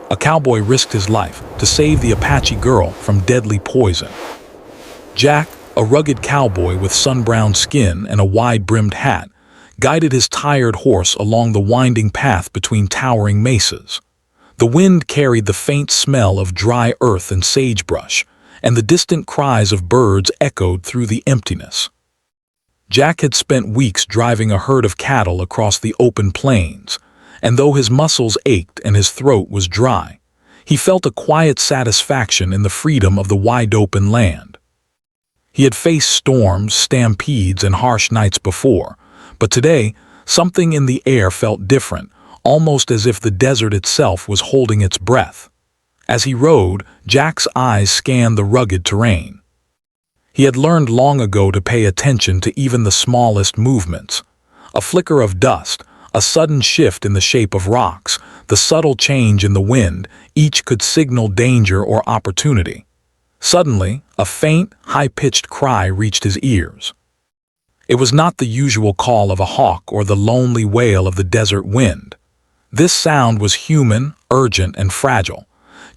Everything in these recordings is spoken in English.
a cowboy risked his life to save the Apache girl from deadly poison. Jack, a rugged cowboy with sun-browned skin and a wide-brimmed hat, guided his tired horse along the winding path between towering mesas. The wind carried the faint smell of dry earth and sagebrush, and the distant cries of birds echoed through the emptiness. Jack had spent weeks driving a herd of cattle across the open plains, and though his muscles ached and his throat was dry, he felt a quiet satisfaction in the freedom of the wide-open land. He had faced storms, stampedes, and harsh nights before, but today, something in the air felt different, almost as if the desert itself was holding its breath. As he rode, Jack's eyes scanned the rugged terrain. He had learned long ago to pay attention to even the smallest movements. A flicker of dust, a sudden shift in the shape of rocks, the subtle change in the wind, each could signal danger or opportunity. Suddenly, a faint, high-pitched cry reached his ears. It was not the usual call of a hawk or the lonely wail of the desert wind. This sound was human, urgent, and fragile.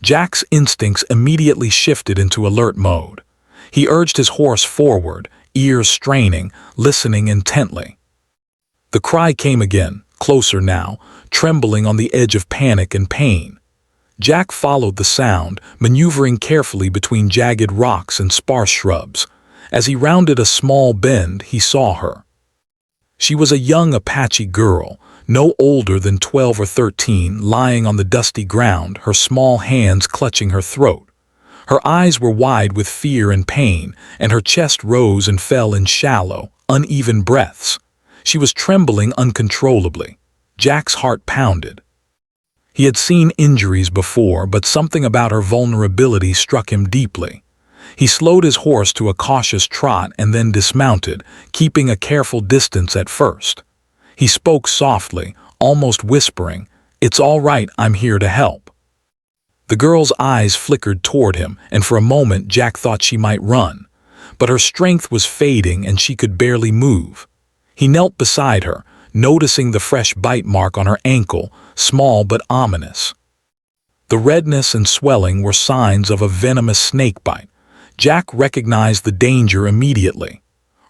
Jack's instincts immediately shifted into alert mode. He urged his horse forward, ears straining, listening intently. The cry came again, closer now, trembling on the edge of panic and pain. Jack followed the sound, maneuvering carefully between jagged rocks and sparse shrubs. As he rounded a small bend, he saw her. She was a young Apache girl, no older than 12 or 13, lying on the dusty ground, her small hands clutching her throat. Her eyes were wide with fear and pain, and her chest rose and fell in shallow, uneven breaths. She was trembling uncontrollably. Jack's heart pounded. He had seen injuries before, but something about her vulnerability struck him deeply. He slowed his horse to a cautious trot and then dismounted, keeping a careful distance at first. He spoke softly, almost whispering, "It's all right, I'm here to help." The girl's eyes flickered toward him, and for a moment Jack thought she might run. But her strength was fading and she could barely move. He knelt beside her, noticing the fresh bite mark on her ankle, small but ominous. The redness and swelling were signs of a venomous snake bite. Jack recognized the danger immediately.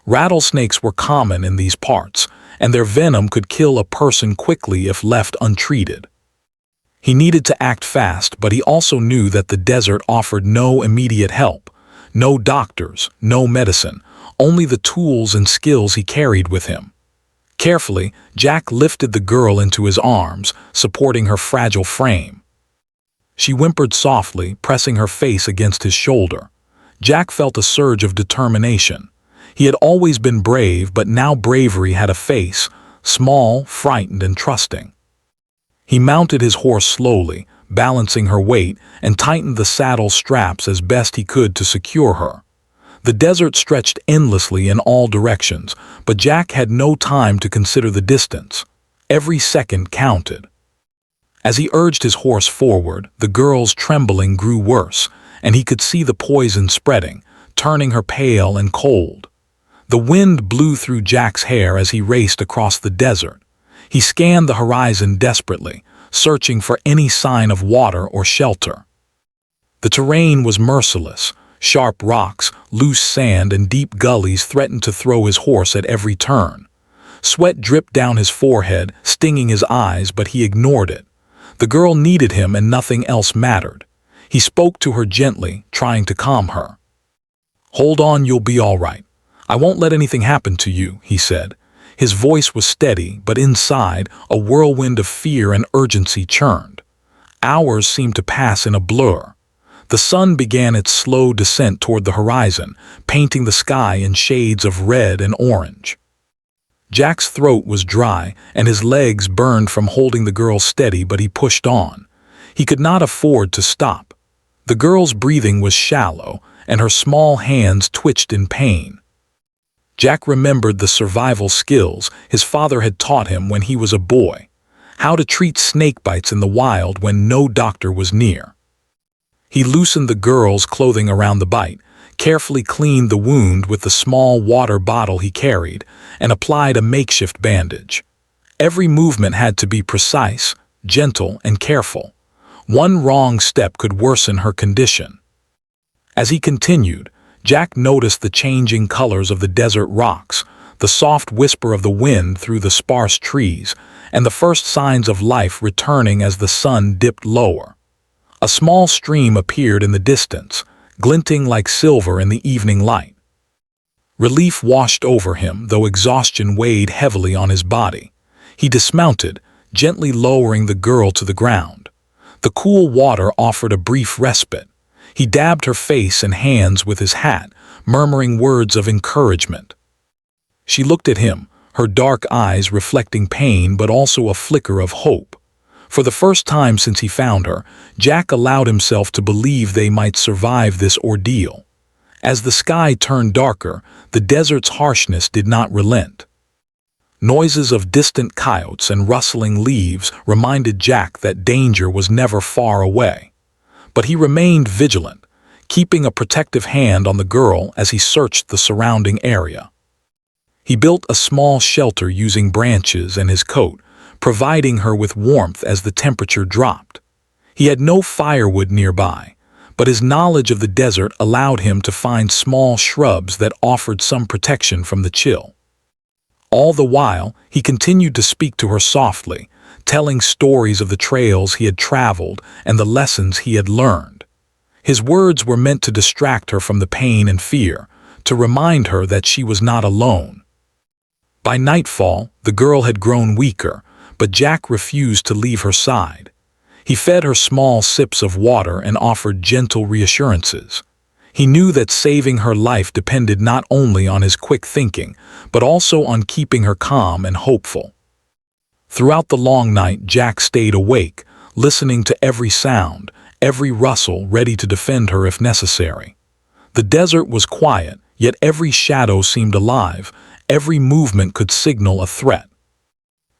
Rattlesnakes were common in these parts, and their venom could kill a person quickly if left untreated. He needed to act fast, but he also knew that the desert offered no immediate help. No doctors, no medicine, only the tools and skills he carried with him. Carefully, Jack lifted the girl into his arms, supporting her fragile frame. She whimpered softly, pressing her face against his shoulder. Jack felt a surge of determination. He had always been brave, but now bravery had a face, small, frightened, and trusting. He mounted his horse slowly, balancing her weight, and tightened the saddle straps as best he could to secure her. The desert stretched endlessly in all directions, but Jack had no time to consider the distance. Every second counted. As he urged his horse forward, the girl's trembling grew worse, and he could see the poison spreading, turning her pale and cold. The wind blew through Jack's hair as he raced across the desert. He scanned the horizon desperately, searching for any sign of water or shelter. The terrain was merciless. Sharp rocks, loose sand, and deep gullies threatened to throw his horse at every turn. Sweat dripped down his forehead, stinging his eyes, but he ignored it. The girl needed him and nothing else mattered. He spoke to her gently, trying to calm her. "Hold on, you'll be all right. I won't let anything happen to you," he said. His voice was steady, but inside, a whirlwind of fear and urgency churned. Hours seemed to pass in a blur. The sun began its slow descent toward the horizon, painting the sky in shades of red and orange. Jack's throat was dry, and his legs burned from holding the girl steady, but he pushed on. He could not afford to stop. The girl's breathing was shallow, and her small hands twitched in pain. Jack remembered the survival skills his father had taught him when he was a boy, how to treat snake bites in the wild when no doctor was near. He loosened the girl's clothing around the bite, carefully cleaned the wound with the small water bottle he carried, and applied a makeshift bandage. Every movement had to be precise, gentle, and careful. One wrong step could worsen her condition. As he continued, Jack noticed the changing colors of the desert rocks, the soft whisper of the wind through the sparse trees, and the first signs of life returning as the sun dipped lower. A small stream appeared in the distance, glinting like silver in the evening light. Relief washed over him, though exhaustion weighed heavily on his body. He dismounted, gently lowering the girl to the ground. The cool water offered a brief respite. He dabbed her face and hands with his hat, murmuring words of encouragement. She looked at him, her dark eyes reflecting pain but also a flicker of hope. For the first time since he found her, Jack allowed himself to believe they might survive this ordeal. As the sky turned darker, the desert's harshness did not relent. Noises of distant coyotes and rustling leaves reminded Jack that danger was never far away. But he remained vigilant, keeping a protective hand on the girl as he searched the surrounding area. He built a small shelter using branches and his coat, providing her with warmth as the temperature dropped. He had no firewood nearby, but his knowledge of the desert allowed him to find small shrubs that offered some protection from the chill. All the while, he continued to speak to her softly, telling stories of the trails he had traveled and the lessons he had learned. His words were meant to distract her from the pain and fear, to remind her that she was not alone. By nightfall, the girl had grown weaker, but Jack refused to leave her side. He fed her small sips of water and offered gentle reassurances. He knew that saving her life depended not only on his quick thinking, but also on keeping her calm and hopeful. Throughout the long night, Jack stayed awake, listening to every sound, every rustle, ready to defend her if necessary. The desert was quiet, yet every shadow seemed alive, every movement could signal a threat.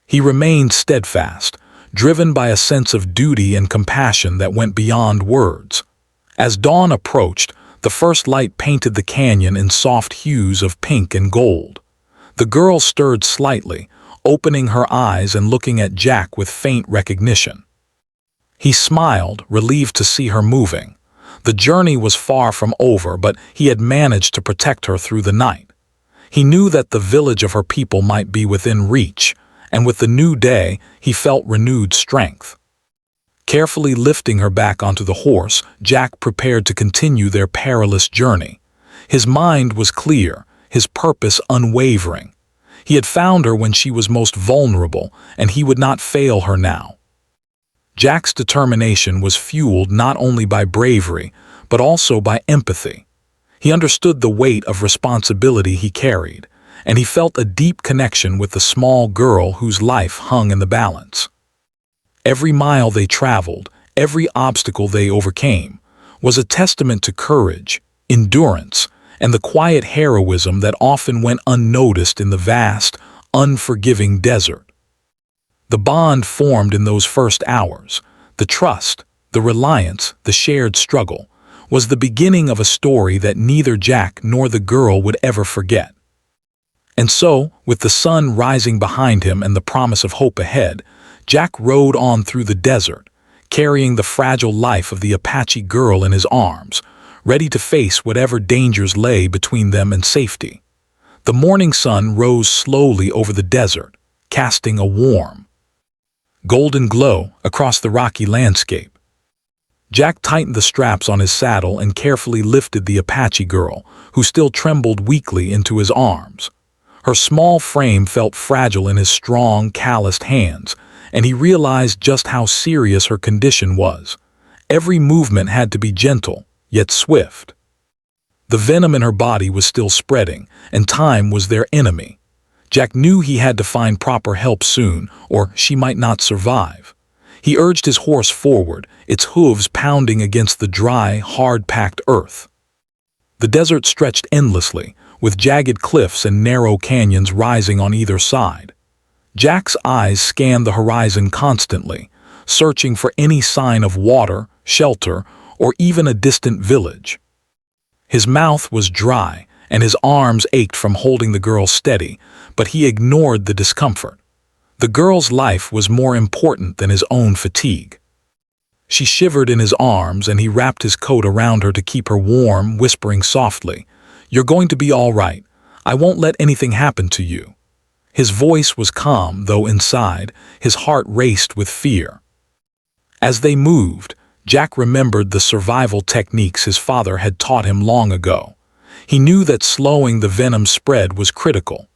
He remained steadfast, driven by a sense of duty and compassion that went beyond words. As dawn approached, the first light painted the canyon in soft hues of pink and gold. The girl stirred slightly, opening her eyes and looking at Jack with faint recognition. He smiled, relieved to see her moving. The journey was far from over, but he had managed to protect her through the night. He knew that the village of her people might be within reach, and with the new day, he felt renewed strength. Carefully lifting her back onto the horse, Jack prepared to continue their perilous journey. His mind was clear, his purpose unwavering. He had found her when she was most vulnerable, and he would not fail her now. Jack's determination was fueled not only by bravery, but also by empathy. He understood the weight of responsibility he carried, and he felt a deep connection with the small girl whose life hung in the balance. Every mile they traveled, every obstacle they overcame, was a testament to courage, endurance, and the quiet heroism that often went unnoticed in the vast, unforgiving desert. The bond formed in those first hours, the trust, the reliance, the shared struggle, was the beginning of a story that neither Jack nor the girl would ever forget. And so, with the sun rising behind him and the promise of hope ahead, Jack rode on through the desert, carrying the fragile life of the Apache girl in his arms, ready to face whatever dangers lay between them and safety. The morning sun rose slowly over the desert, casting a warm, golden glow across the rocky landscape. Jack tightened the straps on his saddle and carefully lifted the Apache girl, who still trembled weakly, into his arms. Her small frame felt fragile in his strong, calloused hands, and he realized just how serious her condition was. Every movement had to be gentle, yet swift. The venom in her body was still spreading, and time was their enemy. Jack knew he had to find proper help soon, or she might not survive. He urged his horse forward, its hooves pounding against the dry, hard-packed earth. The desert stretched endlessly, with jagged cliffs and narrow canyons rising on either side. Jack's eyes scanned the horizon constantly, searching for any sign of water, shelter, or even a distant village. His mouth was dry, and his arms ached from holding the girl steady, but he ignored the discomfort. The girl's life was more important than his own fatigue. She shivered in his arms and he wrapped his coat around her to keep her warm, whispering softly, "You're going to be all right. I won't let anything happen to you." His voice was calm, though inside, his heart raced with fear. As they moved, Jack remembered the survival techniques his father had taught him long ago. He knew that slowing the venom spread was critical.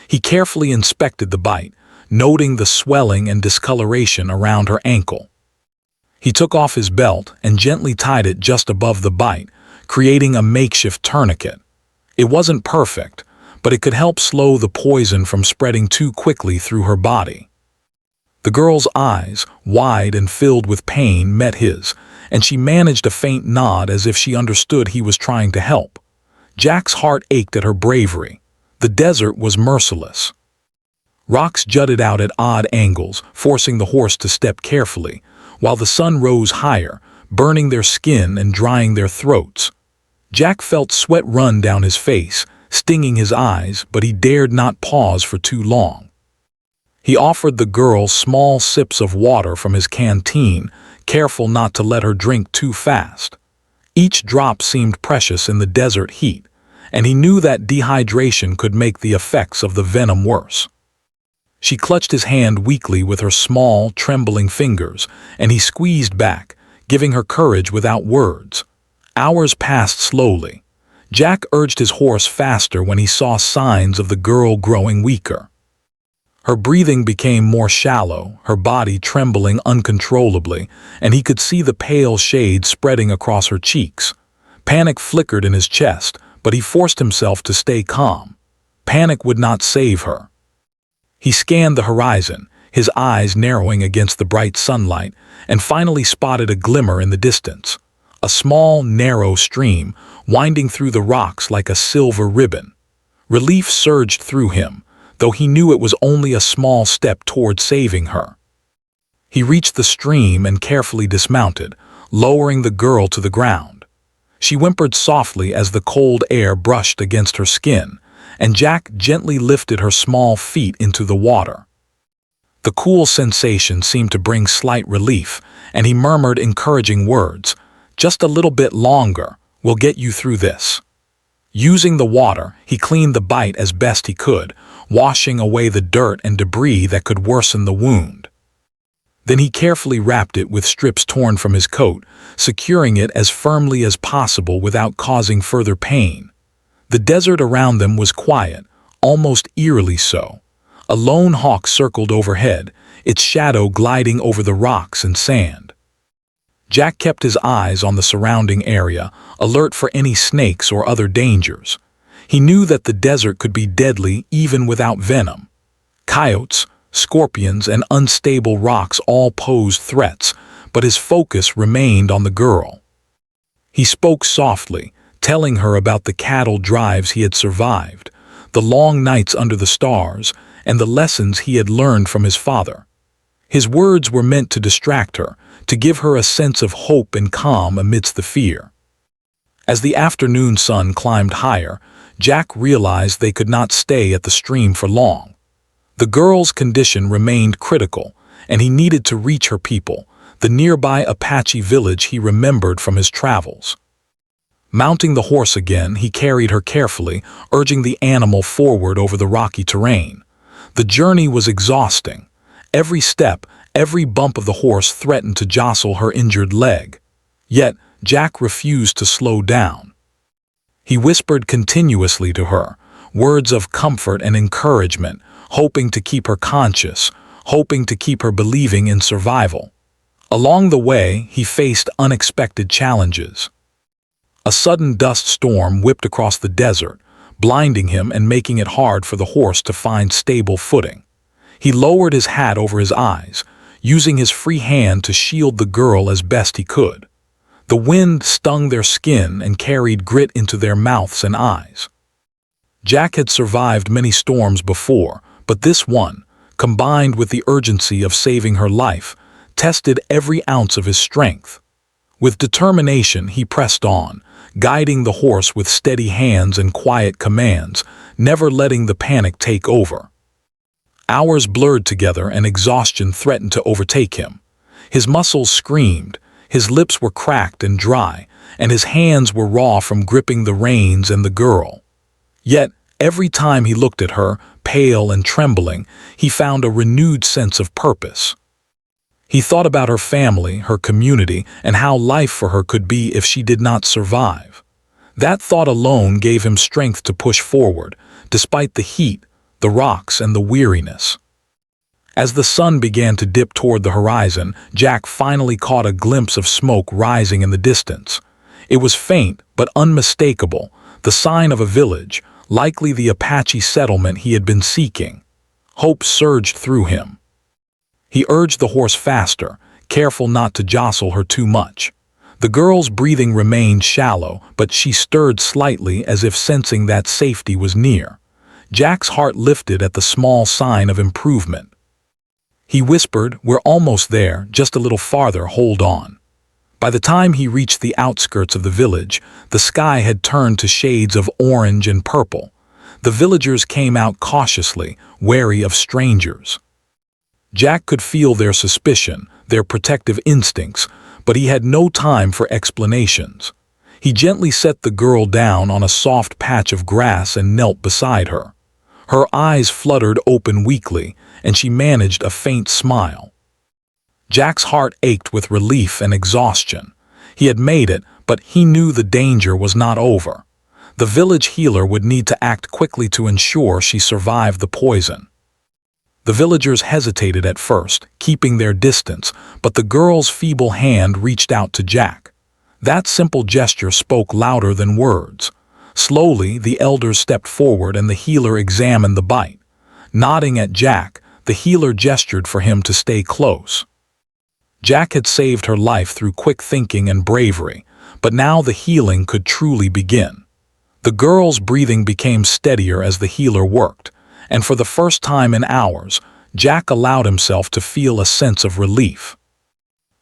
He carefully inspected the bite, noting the swelling and discoloration around her ankle. He took off his belt and gently tied it just above the bite, creating a makeshift tourniquet. It wasn't perfect, but it could help slow the poison from spreading too quickly through her body. The girl's eyes, wide and filled with pain, met his, and she managed a faint nod as if she understood he was trying to help. Jack's heart ached at her bravery. The desert was merciless. Rocks jutted out at odd angles, forcing the horse to step carefully, while the sun rose higher, burning their skin and drying their throats. Jack felt sweat run down his face, stinging his eyes, but he dared not pause for too long. He offered the girl small sips of water from his canteen, careful not to let her drink too fast. Each drop seemed precious in the desert heat, and he knew that dehydration could make the effects of the venom worse. She clutched his hand weakly with her small, trembling fingers, and he squeezed back, giving her courage without words. Hours passed slowly. Jack urged his horse faster when he saw signs of the girl growing weaker. Her breathing became more shallow, her body trembling uncontrollably, and he could see the pale shade spreading across her cheeks. Panic flickered in his chest, but he forced himself to stay calm. Panic would not save her. He scanned the horizon, his eyes narrowing against the bright sunlight, and finally spotted a glimmer in the distance. A small, narrow stream, winding through the rocks like a silver ribbon. Relief surged through him, though he knew it was only a small step toward saving her. He reached the stream and carefully dismounted, lowering the girl to the ground. She whimpered softly as the cold air brushed against her skin, and Jack gently lifted her small feet into the water. The cool sensation seemed to bring slight relief, and he murmured encouraging words, "Just a little bit longer, we'll get you through this." Using the water, he cleaned the bite as best he could, washing away the dirt and debris that could worsen the wound. Then he carefully wrapped it with strips torn from his coat, securing it as firmly as possible without causing further pain. The desert around them was quiet, almost eerily so. A lone hawk circled overhead, its shadow gliding over the rocks and sand. Jack kept his eyes on the surrounding area, alert for any snakes or other dangers. He knew that the desert could be deadly even without venom. Coyotes, scorpions, and unstable rocks all posed threats, but his focus remained on the girl. He spoke softly, telling her about the cattle drives he had survived, the long nights under the stars, and the lessons he had learned from his father. His words were meant to distract her, to give her a sense of hope and calm amidst the fear. As the afternoon sun climbed higher, Jack realized they could not stay at the stream for long. The girl's condition remained critical, and he needed to reach her people, the nearby Apache village he remembered from his travels. Mounting the horse again, he carried her carefully, urging the animal forward over the rocky terrain. The journey was exhausting. Every step, every bump of the horse threatened to jostle her injured leg. Yet, Jack refused to slow down. He whispered continuously to her, words of comfort and encouragement, hoping to keep her conscious, hoping to keep her believing in survival. Along the way, he faced unexpected challenges. A sudden dust storm whipped across the desert, blinding him and making it hard for the horse to find stable footing. He lowered his hat over his eyes, using his free hand to shield the girl as best he could. The wind stung their skin and carried grit into their mouths and eyes. Jack had survived many storms before, but this one, combined with the urgency of saving her life, tested every ounce of his strength. With determination, he pressed on, guiding the horse with steady hands and quiet commands, never letting the panic take over. Hours blurred together and exhaustion threatened to overtake him. His muscles screamed, His lips were cracked and dry, and his hands were raw from gripping the reins and the girl. Yet, every time he looked at her, pale and trembling, he found a renewed sense of purpose. He thought about her family, her community, and how life for her could be if she did not survive. That thought alone gave him strength to push forward, despite the heat, the rocks, and the weariness. As the sun began to dip toward the horizon, Jack finally caught a glimpse of smoke rising in the distance. It was faint, but unmistakable, the sign of a village, likely the Apache settlement he had been seeking. Hope surged through him. He urged the horse faster, careful not to jostle her too much. The girl's breathing remained shallow, but she stirred slightly as if sensing that safety was near. Jack's heart lifted at the small sign of improvement. He whispered, "We're almost there, just a little farther, hold on." By the time he reached the outskirts of the village, the sky had turned to shades of orange and purple. The villagers came out cautiously, wary of strangers. Jack could feel their suspicion, their protective instincts, but he had no time for explanations. He gently set the girl down on a soft patch of grass and knelt beside her. Her eyes fluttered open weakly, and she managed a faint smile. Jack's heart ached with relief and exhaustion. He had made it, but he knew the danger was not over. The village healer would need to act quickly to ensure she survived the poison. The villagers hesitated at first, keeping their distance, but the girl's feeble hand reached out to Jack. That simple gesture spoke louder than words. Slowly, the elders stepped forward and the healer examined the bite. Nodding at Jack, the healer gestured for him to stay close. Jack had saved her life through quick thinking and bravery, but now the healing could truly begin. The girl's breathing became steadier as the healer worked, and for the first time in hours, Jack allowed himself to feel a sense of relief.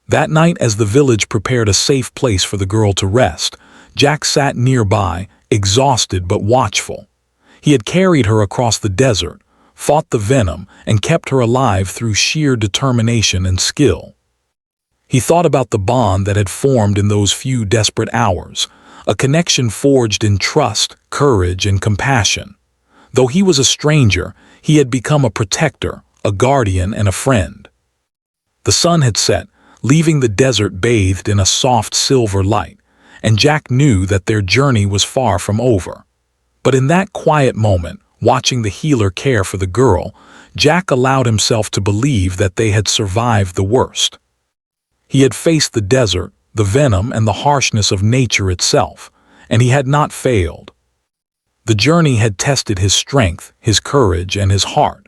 That night, as the village prepared a safe place for the girl to rest, Jack sat nearby, exhausted but watchful. He had carried her across the desert, fought the venom, and kept her alive through sheer determination and skill. He thought about the bond that had formed in those few desperate hours, a connection forged in trust, courage, and compassion. Though he was a stranger, he had become a protector, a guardian, and a friend. The sun had set, leaving the desert bathed in a soft silver light, and Jack knew that their journey was far from over. But in that quiet moment, watching the healer care for the girl, Jack allowed himself to believe that they had survived the worst. He had faced the desert, the venom, and the harshness of nature itself, and he had not failed. The journey had tested his strength, his courage, and his heart,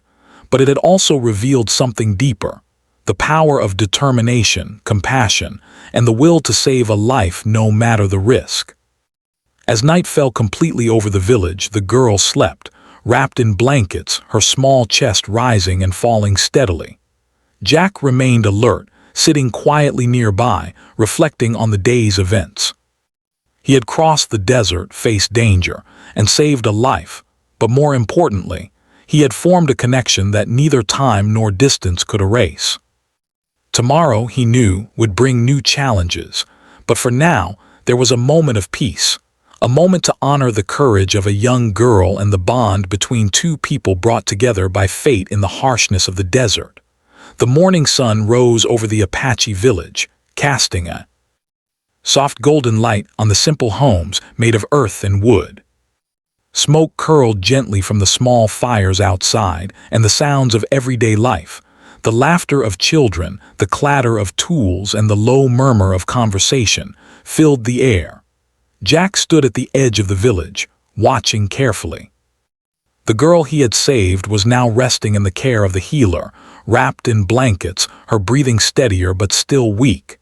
but it had also revealed something deeper, the power of determination, compassion, and the will to save a life no matter the risk. As night fell completely over the village, the girl slept, wrapped in blankets, her small chest rising and falling steadily. Jack remained alert, sitting quietly nearby, reflecting on the day's events. He had crossed the desert, faced danger, and saved a life, but more importantly, he had formed a connection that neither time nor distance could erase. Tomorrow, he knew, would bring new challenges, but for now, there was a moment of peace, a moment to honor the courage of a young girl and the bond between two people brought together by fate in the harshness of the desert. The morning sun rose over the Apache village, casting a soft golden light on the simple homes made of earth and wood. Smoke curled gently from the small fires outside, and the sounds of everyday life, the laughter of children, the clatter of tools, and the low murmur of conversation, filled the air. Jack stood at the edge of the village, watching carefully. The girl he had saved was now resting in the care of the healer, wrapped in blankets, her breathing steadier but still weak.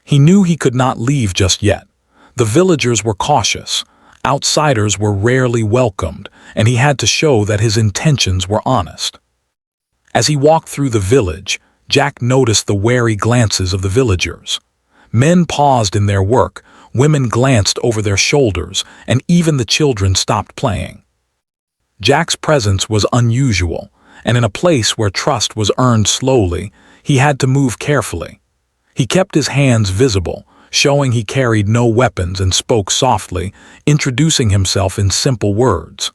He knew he could not leave just yet. The villagers were cautious. Outsiders were rarely welcomed, and he had to show that his intentions were honest. As he walked through the village, Jack noticed the wary glances of the villagers. Men paused in their work, women glanced over their shoulders, and even the children stopped playing. Jack's presence was unusual, and in a place where trust was earned slowly, he had to move carefully. He kept his hands visible, showing he carried no weapons, and spoke softly, introducing himself in simple words.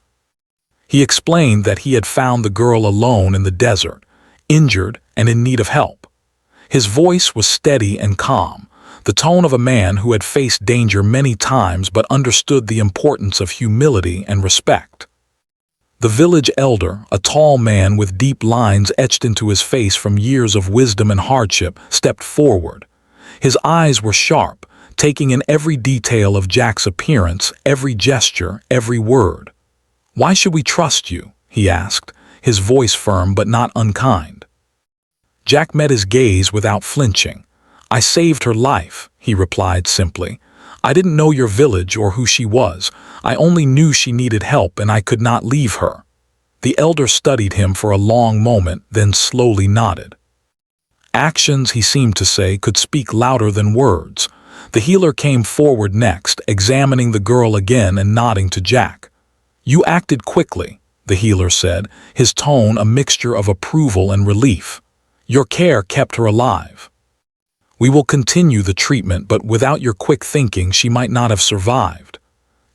He explained that he had found the girl alone in the desert, injured and in need of help. His voice was steady and calm, the tone of a man who had faced danger many times but understood the importance of humility and respect. The village elder, a tall man with deep lines etched into his face from years of wisdom and hardship, stepped forward. His eyes were sharp, taking in every detail of Jack's appearance, every gesture, every word. "Why should we trust you?" he asked, his voice firm but not unkind. Jack met his gaze without flinching. "I saved her life," he replied simply. "I didn't know your village or who she was. I only knew she needed help and I could not leave her." The elder studied him for a long moment, then slowly nodded. Actions, he seemed to say, could speak louder than words. The healer came forward next, examining the girl again and nodding to Jack. "You acted quickly," the healer said, his tone a mixture of approval and relief. "Your care kept her alive. We will continue the treatment, but without your quick thinking, she might not have survived."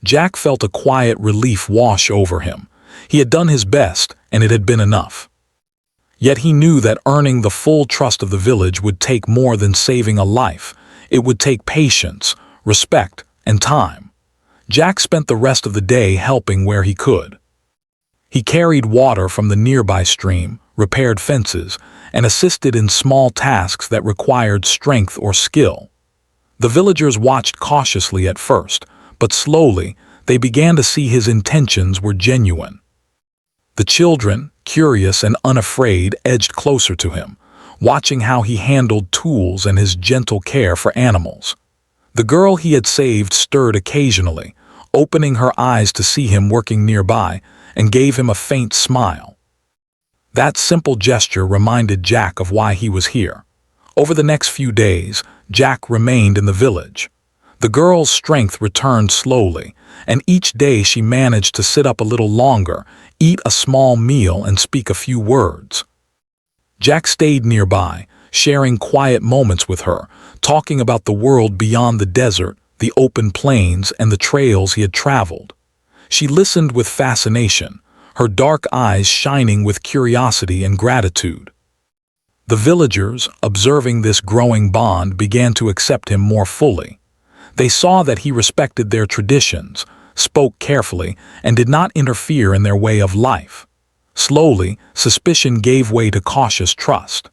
Jack felt a quiet relief wash over him. He had done his best, and it had been enough. Yet he knew that earning the full trust of the village would take more than saving a life. It would take patience, respect, and time. Jack spent the rest of the day helping where he could. He carried water from the nearby stream, repaired fences, and assisted in small tasks that required strength or skill. The villagers watched cautiously at first, but slowly they began to see his intentions were genuine. The children, curious and unafraid, edged closer to him, watching how he handled tools and his gentle care for animals. The girl he had saved stirred occasionally, opening her eyes to see him working nearby, and gave him a faint smile. That simple gesture reminded Jack of why he was here. Over the next few days, Jack remained in the village. The girl's strength returned slowly, and each day she managed to sit up a little longer, eat a small meal, and speak a few words. Jack stayed nearby, sharing quiet moments with her, talking about the world beyond the desert, the open plains, and the trails he had traveled. She listened with fascination, her dark eyes shining with curiosity and gratitude. The villagers, observing this growing bond, began to accept him more fully. They saw that he respected their traditions, spoke carefully, and did not interfere in their way of life. Slowly, suspicion gave way to cautious trust.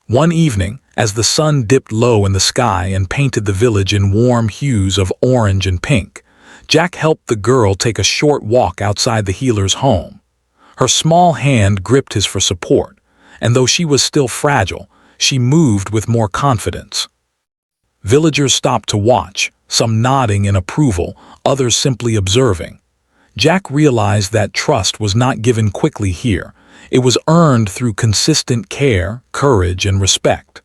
One evening, as the sun dipped low in the sky and painted the village in warm hues of orange and pink, Jack helped the girl take a short walk outside the healer's home. Her small hand gripped his for support, and though she was still fragile, she moved with more confidence. Villagers stopped to watch, some nodding in approval, others simply observing. Jack realized that trust was not given quickly here. It was earned through consistent care, courage, and respect.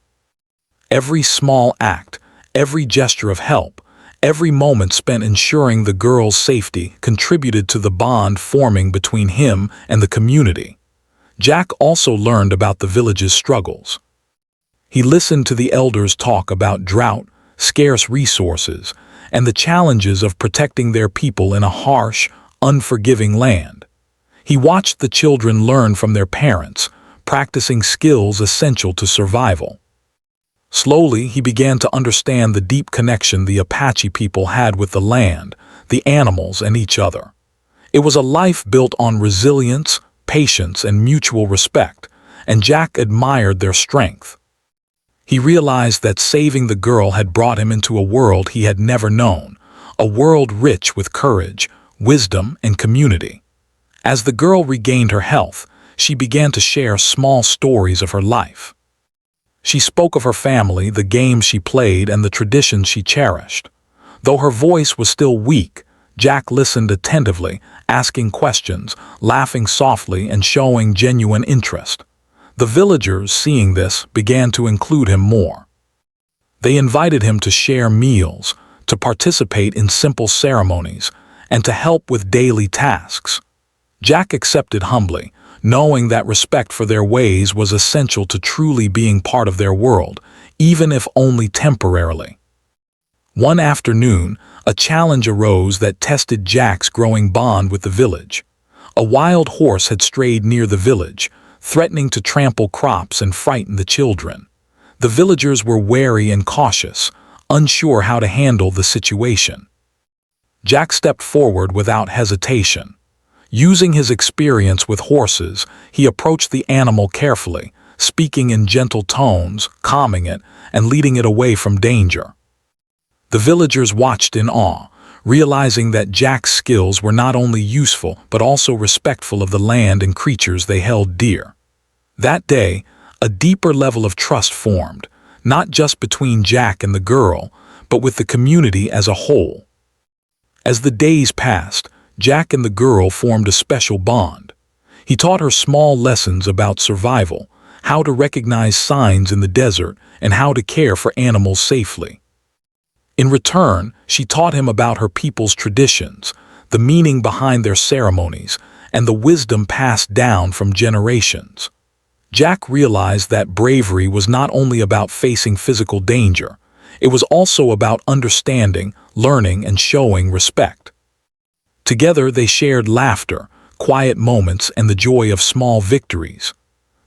Every small act, every gesture of help, every moment spent ensuring the girl's safety contributed to the bond forming between him and the community. Jack also learned about the village's struggles. He listened to the elders talk about drought, scarce resources, and the challenges of protecting their people in a harsh, unforgiving land. He watched the children learn from their parents, practicing skills essential to survival. Slowly, he began to understand the deep connection the Apache people had with the land, the animals, and each other. It was a life built on resilience, patience, and mutual respect, and Jack admired their strength. He realized that saving the girl had brought him into a world he had never known, a world rich with courage, wisdom, and community. As the girl regained her health, she began to share small stories of her life. She spoke of her family, the games she played, and the traditions she cherished. Though her voice was still weak, Jack listened attentively, asking questions, laughing softly, and showing genuine interest. The villagers, seeing this, began to include him more. They invited him to share meals, to participate in simple ceremonies, and to help with daily tasks. Jack accepted humbly, knowing that respect for their ways was essential to truly being part of their world, even if only temporarily. One afternoon, a challenge arose that tested Jack's growing bond with the village. A wild horse had strayed near the village, threatening to trample crops and frighten the children. The villagers were wary and cautious, unsure how to handle the situation. Jack stepped forward without hesitation. Using his experience with horses, he approached the animal carefully, speaking in gentle tones, calming it, and leading it away from danger. The villagers watched in awe, realizing that Jack's skills were not only useful but also respectful of the land and creatures they held dear. That day, a deeper level of trust formed, not just between Jack and the girl, but with the community as a whole. As the days passed, Jack and the girl formed a special bond. He taught her small lessons about survival, how to recognize signs in the desert, and how to care for animals safely. In return, she taught him about her people's traditions, the meaning behind their ceremonies, and the wisdom passed down from generations. Jack realized that bravery was not only about facing physical danger, it was also about understanding, learning, and showing respect. Together they shared laughter, quiet moments, and the joy of small victories.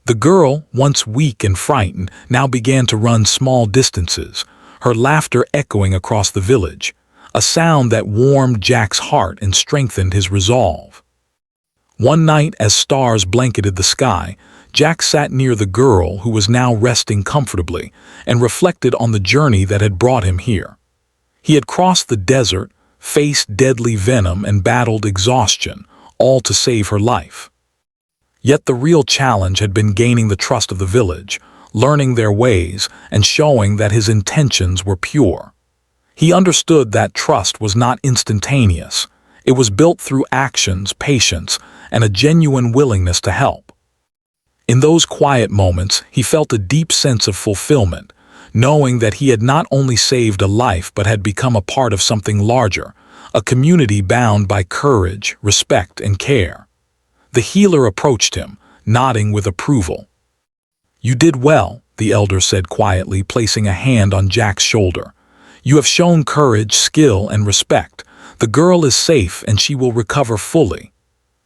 The girl, once weak and frightened, now began to run small distances, her laughter echoing across the village, a sound that warmed Jack's heart and strengthened his resolve. One night, as stars blanketed the sky, Jack sat near the girl, who was now resting comfortably, and reflected on the journey that had brought him here. He had crossed the desert, faced deadly venom, and battled exhaustion, all to save her life. Yet the real challenge had been gaining the trust of the village, learning their ways, and showing that his intentions were pure. He understood that trust was not instantaneous. It was built through actions, patience, and a genuine willingness to help. In those quiet moments, he felt a deep sense of fulfillment, knowing that he had not only saved a life but had become a part of something larger, a community bound by courage, respect, and care. The healer approached him, nodding with approval. "You did well," the elder said quietly, placing a hand on Jack's shoulder. "You have shown courage, skill, and respect. The girl is safe and she will recover fully."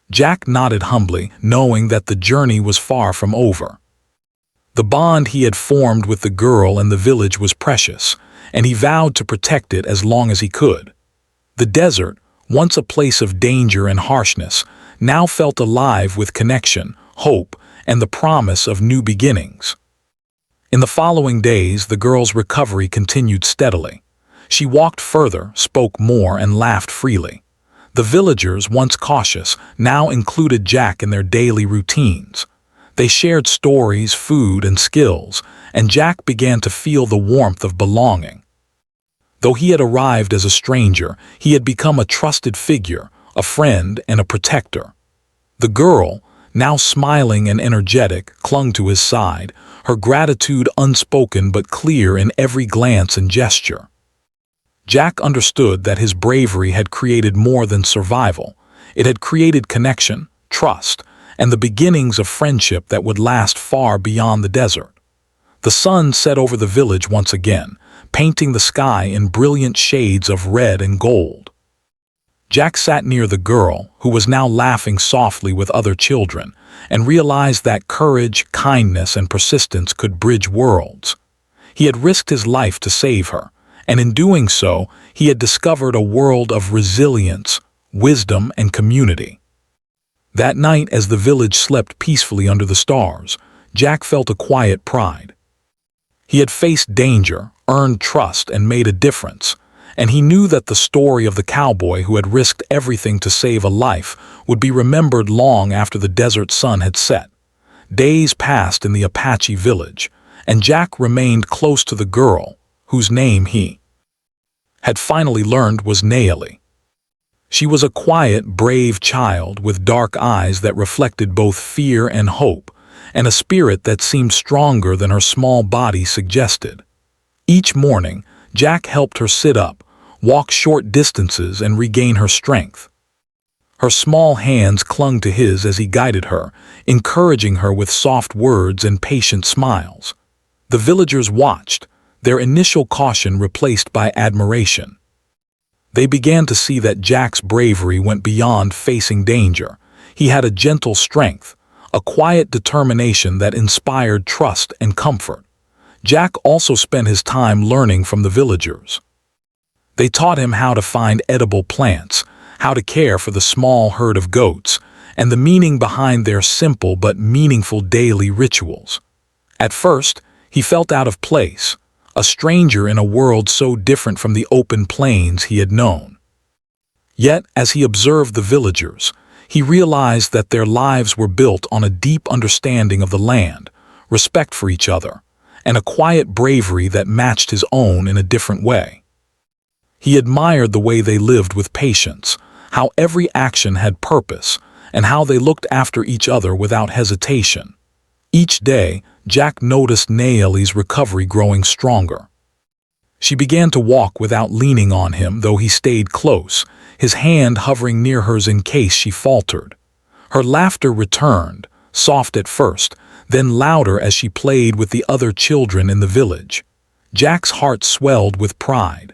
Jack nodded humbly, knowing that the journey was far from over. The bond he had formed with the girl and the village was precious, and he vowed to protect it as long as he could. The desert, once a place of danger and harshness, now felt alive with connection, hope, and the promise of new beginnings. In the following days, the girl's recovery continued steadily. She walked further, spoke more, and laughed freely. The villagers, once cautious, now included Jack in their daily routines. They shared stories, food, and skills, and Jack began to feel the warmth of belonging. Though he had arrived as a stranger, he had become a trusted figure, a friend, and a protector. The girl, now smiling and energetic, clung to his side, her gratitude unspoken but clear in every glance and gesture. Jack understood that his bravery had created more than survival. It had created connection, trust, and the beginnings of friendship that would last far beyond the desert. The sun set over the village once again, painting the sky in brilliant shades of red and gold. Jack sat near the girl, who was now laughing softly with other children, and realized that courage, kindness, and persistence could bridge worlds. He had risked his life to save her, and in doing so, he had discovered a world of resilience, wisdom, and community. That night, as the village slept peacefully under the stars, Jack felt a quiet pride. He had faced danger, earned trust, and made a difference, and he knew that the story of the cowboy who had risked everything to save a life would be remembered long after the desert sun had set. Days passed in the Apache village, and Jack remained close to the girl, whose name he had finally learned was Naomi. She was a quiet, brave child with dark eyes that reflected both fear and hope, and a spirit that seemed stronger than her small body suggested. Each morning, Jack helped her sit up, walk short distances, and regain her strength. Her small hands clung to his as he guided her, encouraging her with soft words and patient smiles. The villagers watched, their initial caution replaced by admiration. They began to see that Jack's bravery went beyond facing danger. He had a gentle strength, a quiet determination that inspired trust and comfort. Jack also spent his time learning from the villagers. They taught him how to find edible plants, how to care for the small herd of goats, and the meaning behind their simple but meaningful daily rituals. At first, he felt out of place, a stranger in a world so different from the open plains he had known. Yet, as he observed the villagers, he realized that their lives were built on a deep understanding of the land, respect for each other, and a quiet bravery that matched his own in a different way. He admired the way they lived with patience, how every action had purpose, and how they looked after each other without hesitation. Each day, Jack noticed Naeli's recovery growing stronger. She began to walk without leaning on him, though he stayed close, his hand hovering near hers in case she faltered. Her laughter returned, soft at first, then louder as she played with the other children in the village. Jack's heart swelled with pride.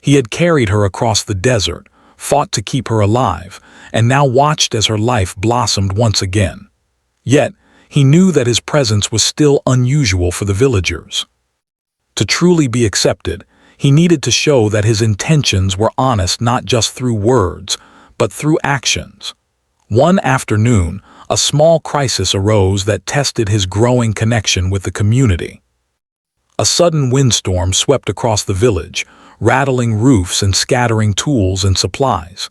He had carried her across the desert, fought to keep her alive, and now watched as her life blossomed once again. Yet, he knew that his presence was still unusual for the villagers. To truly be accepted, he needed to show that his intentions were honest not just through words, but through actions. One afternoon, a small crisis arose that tested his growing connection with the community. A sudden windstorm swept across the village, rattling roofs and scattering tools and supplies.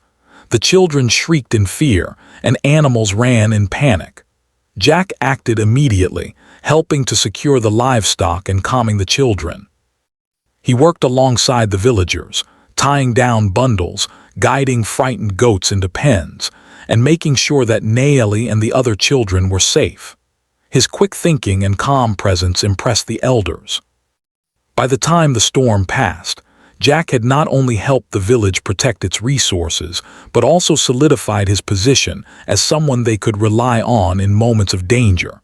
The children shrieked in fear, and animals ran in panic. Jack acted immediately, helping to secure the livestock and calming the children. He worked alongside the villagers, tying down bundles, guiding frightened goats into pens, and making sure that Naeli and the other children were safe. His quick thinking and calm presence impressed the elders. By the time the storm passed, Jack had not only helped the village protect its resources, but also solidified his position as someone they could rely on in moments of danger.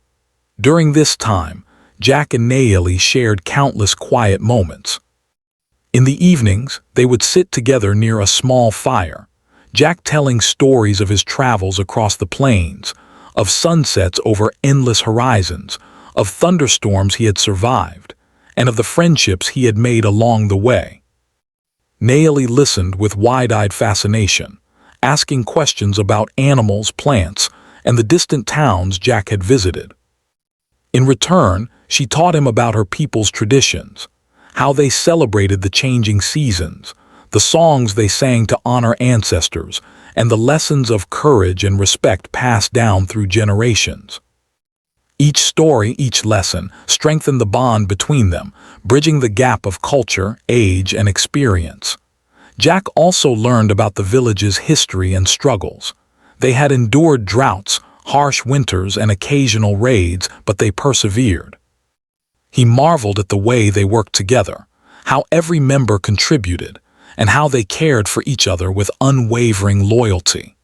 During this time, Jack and Naeli shared countless quiet moments. In the evenings, they would sit together near a small fire, Jack telling stories of his travels across the plains, of sunsets over endless horizons, of thunderstorms he had survived, and of the friendships he had made along the way. Naeli listened with wide-eyed fascination, asking questions about animals, plants, and the distant towns Jack had visited. In return, she taught him about her people's traditions, how they celebrated the changing seasons, the songs they sang to honor ancestors, and the lessons of courage and respect passed down through generations. Each story, each lesson, strengthened the bond between them, bridging the gap of culture, age, and experience. Jack also learned about the village's history and struggles. They had endured droughts, harsh winters, and occasional raids, but they persevered. He marveled at the way they worked together, how every member contributed, and how they cared for each other with unwavering loyalty.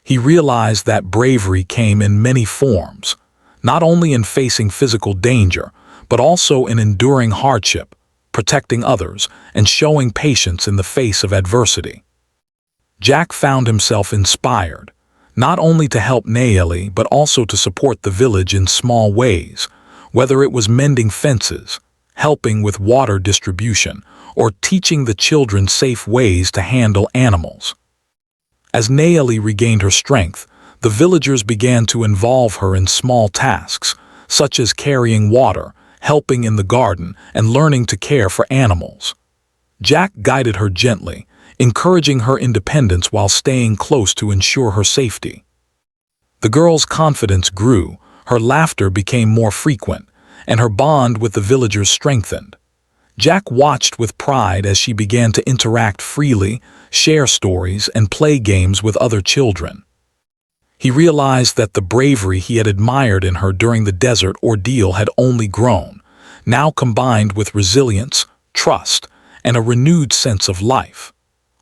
He realized that bravery came in many forms, not only in facing physical danger, but also in enduring hardship, protecting others, and showing patience in the face of adversity. Jack found himself inspired, not only to help Naeli but also to support the village in small ways, whether it was mending fences, helping with water distribution, or teaching the children safe ways to handle animals. As Naeli regained her strength, the villagers began to involve her in small tasks, such as carrying water, helping in the garden, and learning to care for animals. Jack guided her gently, encouraging her independence while staying close to ensure her safety. The girl's confidence grew, her laughter became more frequent, and her bond with the villagers strengthened. Jack watched with pride as she began to interact freely, share stories, and play games with other children. He realized that the bravery he had admired in her during the desert ordeal had only grown, now combined with resilience, trust, and a renewed sense of life.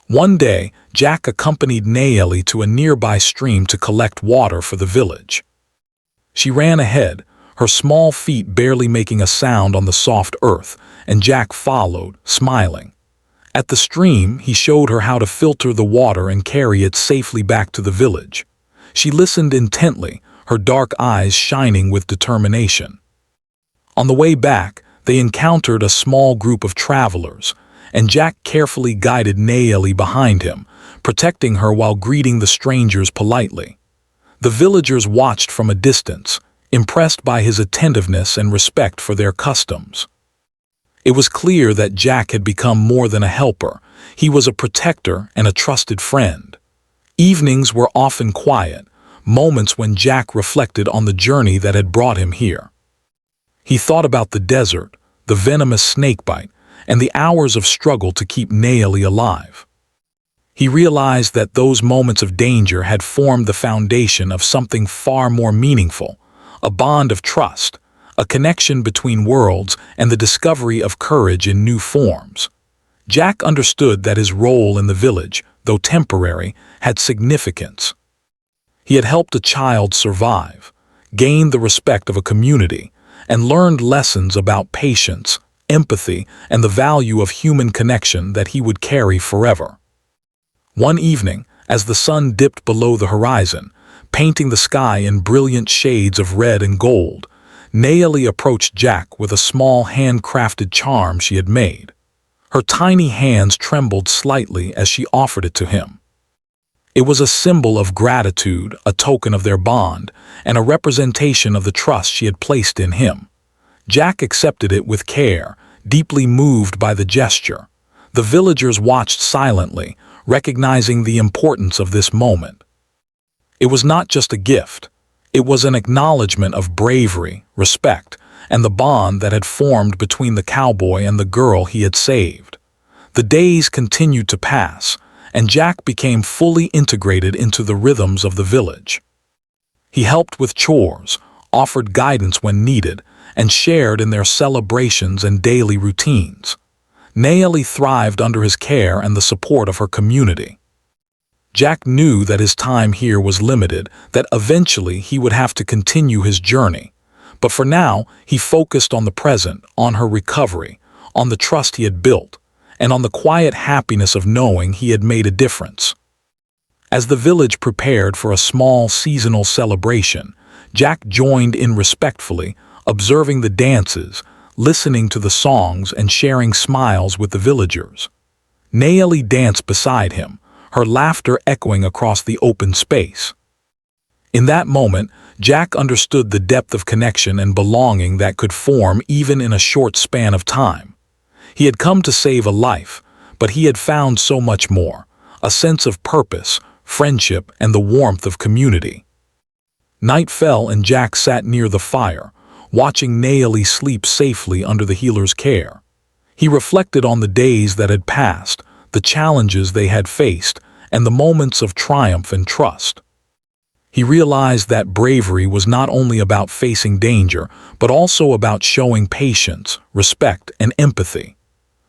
One day, Jack accompanied Naeli to a nearby stream to collect water for the village. She ran ahead, her small feet barely making a sound on the soft earth, and Jack followed, smiling. At the stream, he showed her how to filter the water and carry it safely back to the village. She listened intently, her dark eyes shining with determination. On the way back, they encountered a small group of travelers, and Jack carefully guided Nayeli behind him, protecting her while greeting the strangers politely. The villagers watched from a distance, impressed by his attentiveness and respect for their customs. It was clear that Jack had become more than a helper. He was a protector and a trusted friend. Evenings were often quiet, moments when Jack reflected on the journey that had brought him here. He thought about the desert, the venomous snakebite, and the hours of struggle to keep Nayeli alive. He realized that those moments of danger had formed the foundation of something far more meaningful, a bond of trust, a connection between worlds, and the discovery of courage in new forms. Jack understood that his role in the village, though temporary, had significance. He had helped a child survive, gained the respect of a community, and learned lessons about patience, empathy, and the value of human connection that he would carry forever. One evening, as the sun dipped below the horizon, painting the sky in brilliant shades of red and gold, Nayeli approached Jack with a small handcrafted charm she had made. Her tiny hands trembled slightly as she offered it to him. It was a symbol of gratitude, a token of their bond, and a representation of the trust she had placed in him. Jack accepted it with care, deeply moved by the gesture. The villagers watched silently, recognizing the importance of this moment. It was not just a gift. It was an acknowledgement of bravery, respect, and the bond that had formed between the cowboy and the girl he had saved. The days continued to pass, and Jack became fully integrated into the rhythms of the village. He helped with chores, offered guidance when needed, and shared in their celebrations and daily routines. Nayeli thrived under his care and the support of her community. Jack knew that his time here was limited, that eventually he would have to continue his journey. But for now, he focused on the present, on her recovery, on the trust he had built, and on the quiet happiness of knowing he had made a difference. As the village prepared for a small seasonal celebration, Jack joined in respectfully, observing the dances, listening to the songs, and sharing smiles with the villagers. Nayeli danced beside him, her laughter echoing across the open space. In that moment, Jack understood the depth of connection and belonging that could form even in a short span of time. He had come to save a life, but he had found so much more, a sense of purpose, friendship, and the warmth of community. Night fell and Jack sat near the fire, watching Nayeli sleep safely under the healer's care. He reflected on the days that had passed, the challenges they had faced, and the moments of triumph and trust. He realized that bravery was not only about facing danger, but also about showing patience, respect, and empathy.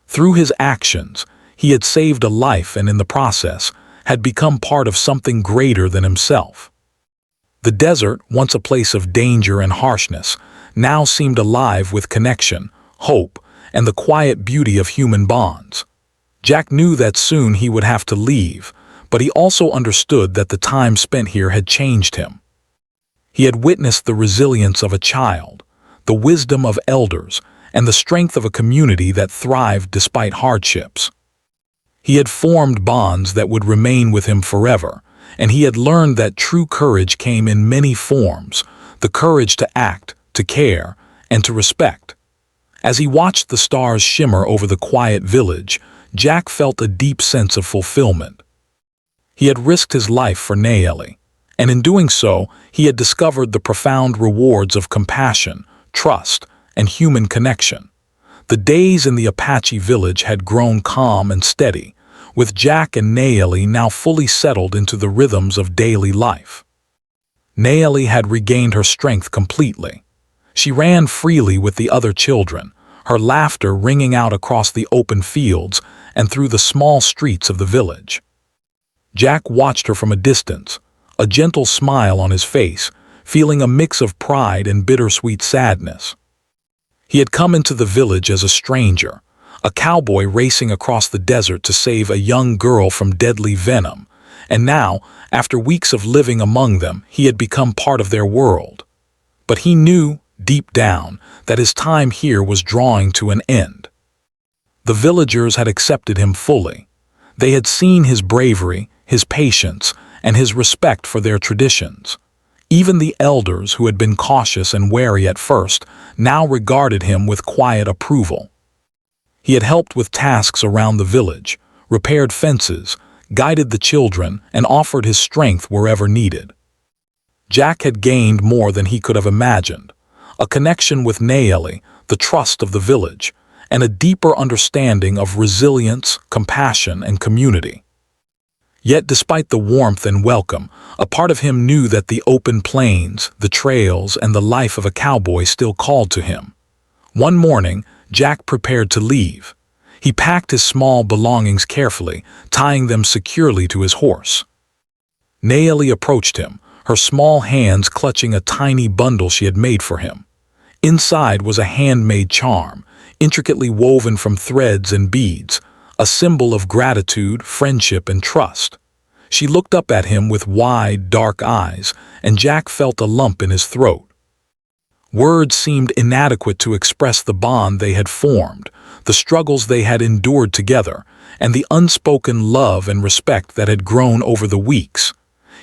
Through his actions, he had saved a life and in the process, had become part of something greater than himself. The desert, once a place of danger and harshness, now seemed alive with connection, hope, and the quiet beauty of human bonds. Jack knew that soon he would have to leave, but he also understood that the time spent here had changed him. He had witnessed the resilience of a child, the wisdom of elders, and the strength of a community that thrived despite hardships. He had formed bonds that would remain with him forever, and he had learned that true courage came in many forms, the courage to act, to care, and to respect. As he watched the stars shimmer over the quiet village, Jack felt a deep sense of fulfillment. He had risked his life for Nayeli, and in doing so, he had discovered the profound rewards of compassion, trust, and human connection. The days in the Apache village had grown calm and steady, with Jack and Nayeli now fully settled into the rhythms of daily life. Nayeli had regained her strength completely. She ran freely with the other children, her laughter ringing out across the open fields and through the small streets of the village. Jack watched her from a distance, a gentle smile on his face, feeling a mix of pride and bittersweet sadness. He had come into the village as a stranger, a cowboy racing across the desert to save a young girl from deadly venom, and now, after weeks of living among them, he had become part of their world. But he knew, deep down, that his time here was drawing to an end. The villagers had accepted him fully. They had seen his bravery, his patience, and his respect for their traditions. Even the elders, who had been cautious and wary at first, now regarded him with quiet approval. He had helped with tasks around the village, repaired fences, guided the children, and offered his strength wherever needed. Jack had gained more than he could have imagined: a connection with Naeli, the trust of the village, and a deeper understanding of resilience, compassion, and community. Yet despite the warmth and welcome, a part of him knew that the open plains, the trails, and the life of a cowboy still called to him. One morning, Jack prepared to leave. He packed his small belongings carefully, tying them securely to his horse. Naeli approached him, her small hands clutching a tiny bundle she had made for him. Inside was a handmade charm, intricately woven from threads and beads, a symbol of gratitude, friendship, and trust. She looked up at him with wide, dark eyes, and Jack felt a lump in his throat. Words seemed inadequate to express the bond they had formed, the struggles they had endured together, and the unspoken love and respect that had grown over the weeks.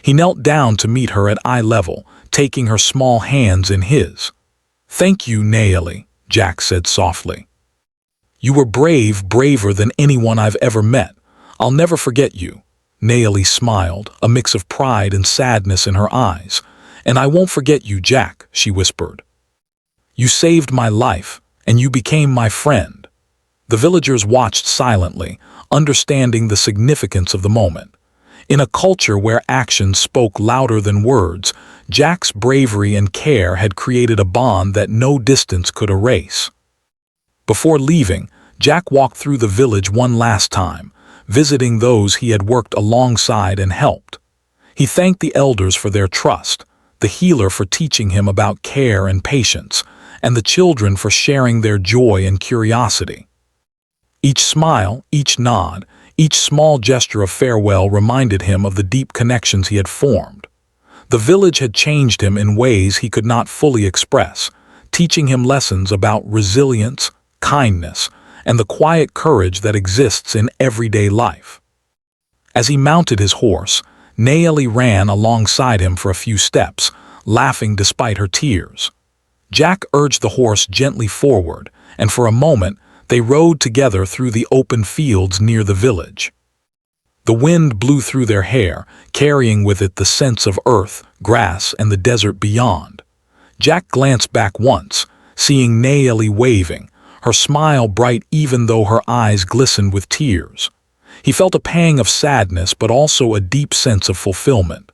He knelt down to meet her at eye level, taking her small hands in his. "Thank you, Naeli," Jack said softly. "You were brave, braver than anyone I've ever met. I'll never forget you." Naeli smiled, a mix of pride and sadness in her eyes. "And I won't forget you, Jack," she whispered. "You saved my life, and you became my friend." The villagers watched silently, understanding the significance of the moment. In a culture where actions spoke louder than words, Jack's bravery and care had created a bond that no distance could erase. Before leaving, Jack walked through the village one last time, visiting those he had worked alongside and helped. He thanked the elders for their trust, the healer for teaching him about care and patience, and the children for sharing their joy and curiosity. Each smile, each nod, each small gesture of farewell reminded him of the deep connections he had formed. The village had changed him in ways he could not fully express, teaching him lessons about resilience, kindness, and the quiet courage that exists in everyday life. As he mounted his horse, Naeli ran alongside him for a few steps, laughing despite her tears. Jack urged the horse gently forward, and for a moment they rode together through the open fields near the village. The wind blew through their hair, carrying with it the scents of earth, grass, and the desert beyond. Jack glanced back once, seeing Naeli waving, her smile bright even though her eyes glistened with tears. He felt a pang of sadness but also a deep sense of fulfillment.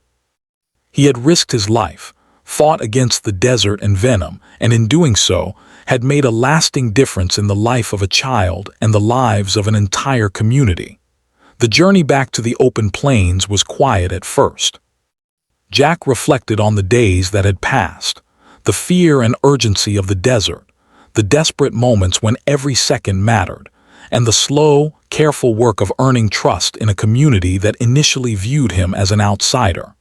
He had risked his life, fought against the desert and venom, and in doing so, had made a lasting difference in the life of a child and the lives of an entire community. The journey back to the open plains was quiet at first. Jack reflected on the days that had passed, the fear and urgency of the desert, the desperate moments when every second mattered, and the slow, careful work of earning trust in a community that initially viewed him as an outsider.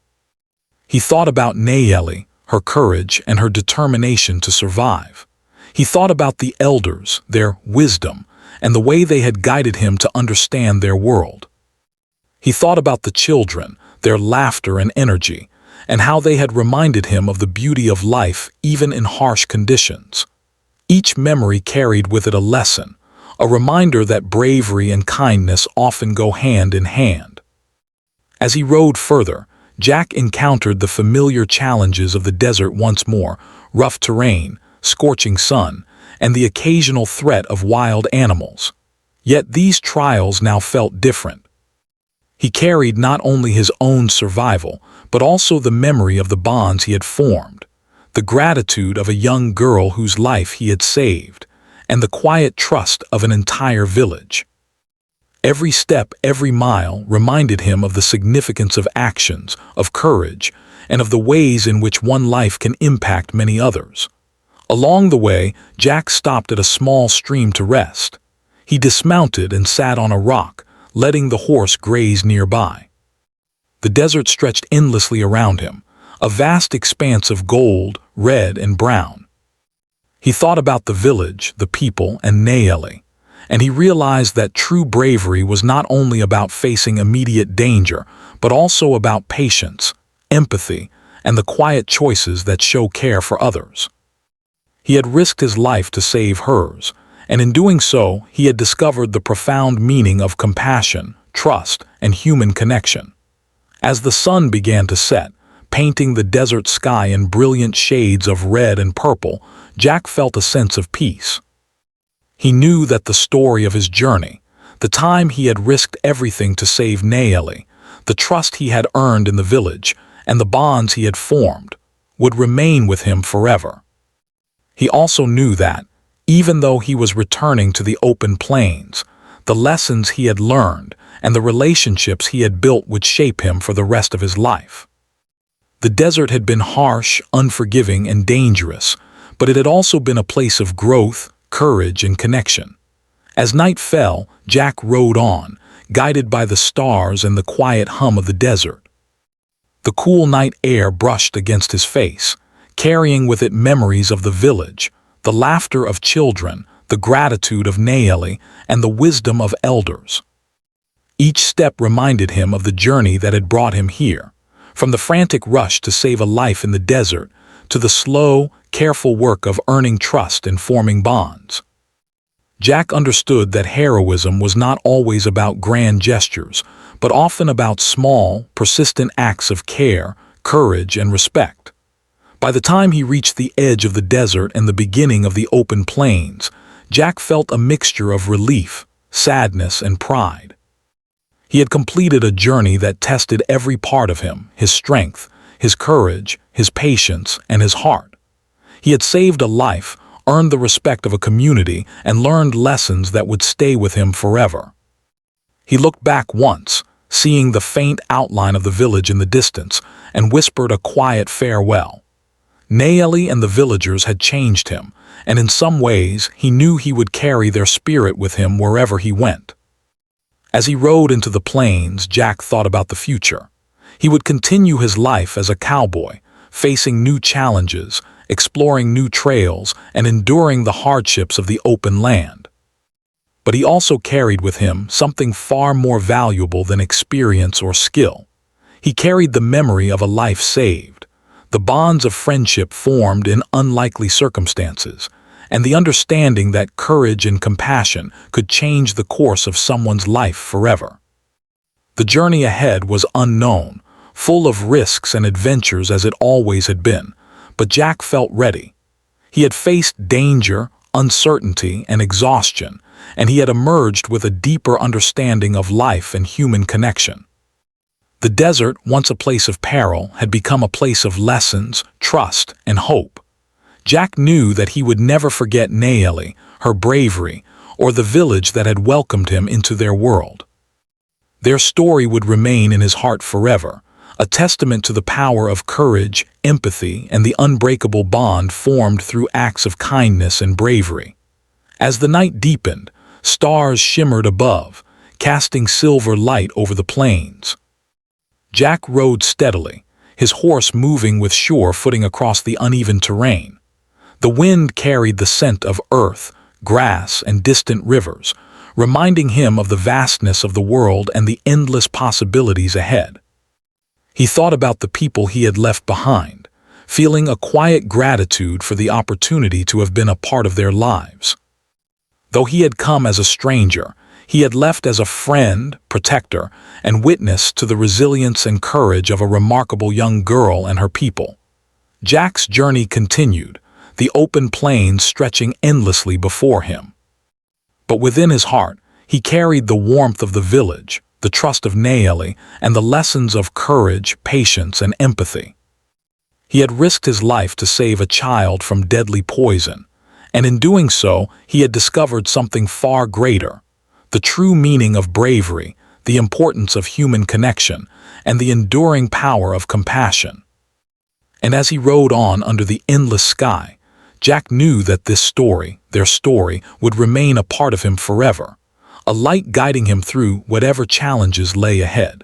He thought about Naeli, her courage, and her determination to survive. He thought about the elders, their wisdom, and the way they had guided him to understand their world. He thought about the children, their laughter and energy, and how they had reminded him of the beauty of life even in harsh conditions. Each memory carried with it a lesson, a reminder that bravery and kindness often go hand in hand. As he rode further, Jack encountered the familiar challenges of the desert once more: rough terrain, scorching sun, and the occasional threat of wild animals. Yet these trials now felt different. He carried not only his own survival, but also the memory of the bonds he had formed, the gratitude of a young girl whose life he had saved, and the quiet trust of an entire village. Every step, every mile reminded him of the significance of actions, of courage, and of the ways in which one life can impact many others. Along the way, Jack stopped at a small stream to rest. He dismounted and sat on a rock, letting the horse graze nearby. The desert stretched endlessly around him, a vast expanse of gold, red, and brown. He thought about the village, the people, and Nayeli, and he realized that true bravery was not only about facing immediate danger, but also about patience, empathy, and the quiet choices that show care for others. He had risked his life to save hers, and in doing so, he had discovered the profound meaning of compassion, trust, and human connection. As the sun began to set, painting the desert sky in brilliant shades of red and purple, Jack felt a sense of peace. He knew that the story of his journey, the time he had risked everything to save Nayeli, the trust he had earned in the village, and the bonds he had formed, would remain with him forever. He also knew that, even though he was returning to the open plains, the lessons he had learned and the relationships he had built would shape him for the rest of his life. The desert had been harsh, unforgiving, and dangerous, but it had also been a place of growth, courage, and connection. As night fell, Jack rode on, guided by the stars and the quiet hum of the desert. The cool night air brushed against his face, carrying with it memories of the village, the laughter of children, the gratitude of Nayeli, and the wisdom of elders. Each step reminded him of the journey that had brought him here, from the frantic rush to save a life in the desert to the slow, careful work of earning trust and forming bonds. Jack understood that heroism was not always about grand gestures, but often about small, persistent acts of care, courage, and respect. By the time he reached the edge of the desert and the beginning of the open plains, Jack felt a mixture of relief, sadness, and pride. He had completed a journey that tested every part of him, his strength, his courage, his patience, and his heart. He had saved a life, earned the respect of a community, and learned lessons that would stay with him forever. He looked back once, seeing the faint outline of the village in the distance, and whispered a quiet farewell. Nayeli and the villagers had changed him, and in some ways he knew he would carry their spirit with him wherever he went. As he rode into the plains, Jack thought about the future. He would continue his life as a cowboy, facing new challenges, exploring new trails, and enduring the hardships of the open land. But he also carried with him something far more valuable than experience or skill. He carried the memory of a life saved, the bonds of friendship formed in unlikely circumstances, and the understanding that courage and compassion could change the course of someone's life forever. The journey ahead was unknown, full of risks and adventures as it always had been, but Jack felt ready. He had faced danger, uncertainty, and exhaustion, and he had emerged with a deeper understanding of life and human connection. The desert, once a place of peril, had become a place of lessons, trust, and hope. Jack knew that he would never forget Nayeli, her bravery, or the village that had welcomed him into their world. Their story would remain in his heart forever, a testament to the power of courage, empathy, and the unbreakable bond formed through acts of kindness and bravery. As the night deepened, stars shimmered above, casting silver light over the plains. Jack rode steadily, his horse moving with sure footing across the uneven terrain. The wind carried the scent of earth, grass, and distant rivers, reminding him of the vastness of the world and the endless possibilities ahead. He thought about the people he had left behind, feeling a quiet gratitude for the opportunity to have been a part of their lives. Though he had come as a stranger, he had left as a friend, protector, and witness to the resilience and courage of a remarkable young girl and her people. Jack's journey continued, the open plains stretching endlessly before him. But within his heart, he carried the warmth of the village, the trust of Nayeli, and the lessons of courage, patience, and empathy. He had risked his life to save a child from deadly poison, and in doing so, he had discovered something far greater, the the true meaning of bravery, the importance of human connection, and the enduring power of compassion. And as he rode on under the endless sky, Jack knew that this story, their story, would remain a part of him forever, a light guiding him through whatever challenges lay ahead.